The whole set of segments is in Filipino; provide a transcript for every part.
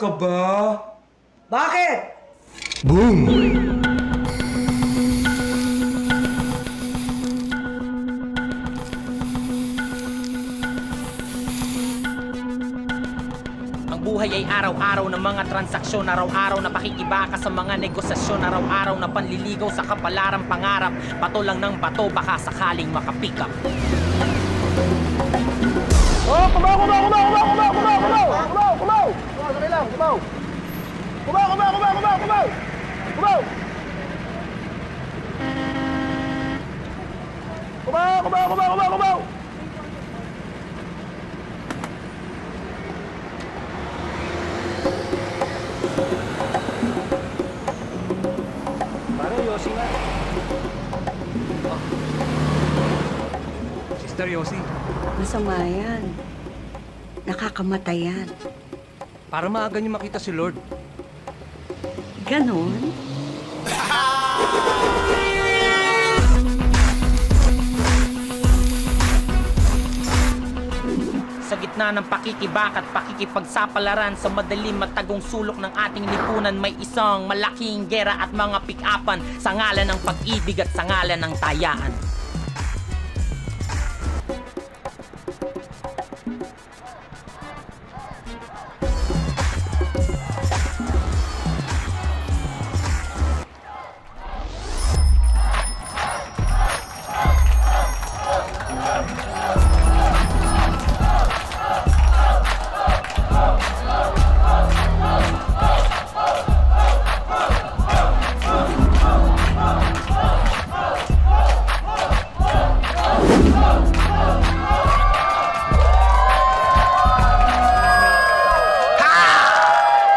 ka ba? Bakit? Boom! Ang buhay ay araw-araw ng mga transaksyon, araw-araw na pakikibaka sa mga negosasyon, araw-araw na panliligaw sa kapalarang pangarap, bato lang ng bato, baka sakaling makapick up. Oh, kumaw! Sandali lang, kumaw! Kumaw! Pare, Yossi nga. Sister Yossi, Masama yan. Nakakamatay yan. para maaga niyo makita si Lord. Ganon? Sa gitna ng pakikibaka at pakikipagsapalaran sa madalim matagong sulok ng ating lipunan, may isang malaking gera at mga pick-upan sa ngalan ng pag-ibig at sa ngalan ng tayaan.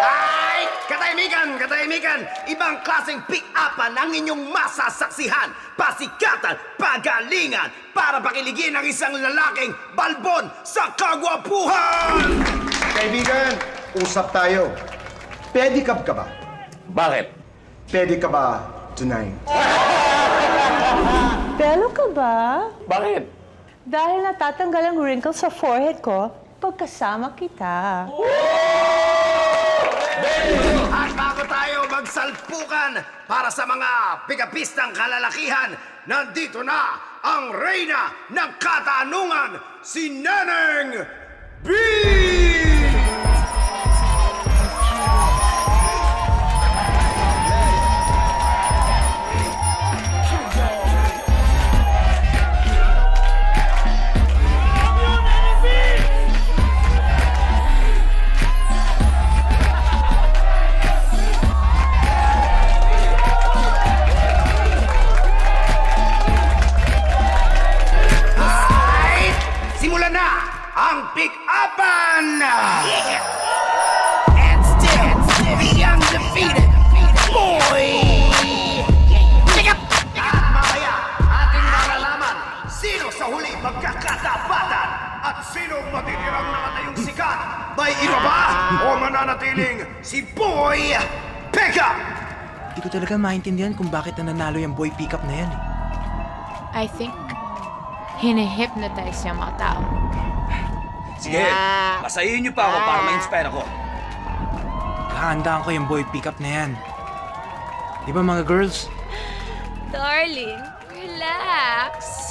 Ay! Katahimikan! Ibang klaseng pick-upan ang inyong masasaksihan. Pasikatan, pagalingan, para pakiligin ang isang lalaking balbon sa kagwapuhan! Kaibigan, usap tayo. Pedicab ka ba? Bakit? Pwede ka ba tonight? Belo ka ba? Bakit? Dahil natatanggal ang wrinkles sa forehead ko pagkasama kita. At bago tayo magsalpukan para sa mga pikapistang kalalakihan, nandito na ang reyna ng katanungan, si Neneng B! Simulan na ang pick-upan! And still, the undefeated boy! Pick up! At mamaya, ating malalaman sino sa huli magkakatapatan at sino matitirang nakatayong sikat. May iba ba o mananatiling si Boy Pickup? Hindi ko talaga maintindihan kung bakit nananalo yung boy pickup na yan eh. I think hine-hypnotize yung mga tao. Sige, pasayin niyo pa ako para ma-inspire ako. Kahandaan ko yung boy pickup na yan. Di ba mga girls? Darling, relax.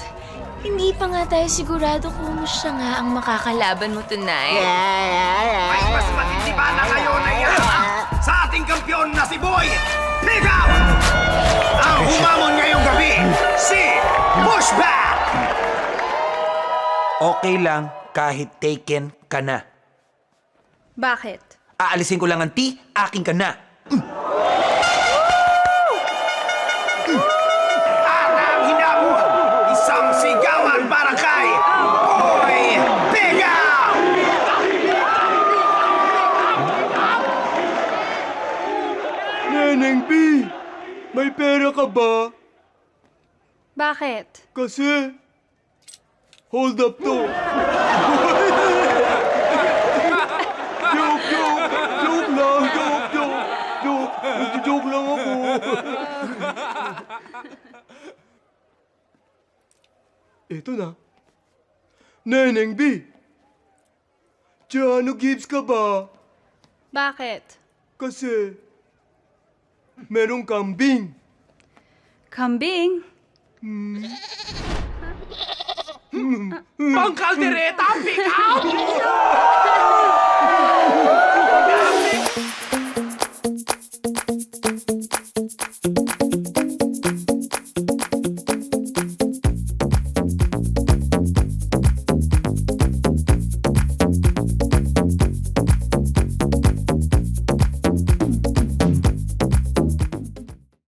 Hindi pa nga tayo sigurado kung siya nga ang makakalaban mo tonight. May mas matindi pa na kayo na yaman sa ating kampyon na si Boy Pickup! Ang humamon ngayong gabi, si Pushback! Okay lang kahit taken ka na. Bakit? Aalisin ko lang ang T, akin ka na. At ang hinamon, isang sigawan para kay Boy Pickup! Neneng B, may pera ka ba? Bakit? Kasi, hold up to. Joke lang ako. Ito na. Neneng B, Gianno Gibbs ka ba? Bakit? Kasi merong kambing. Kambing? Pang kaldereta, pick up!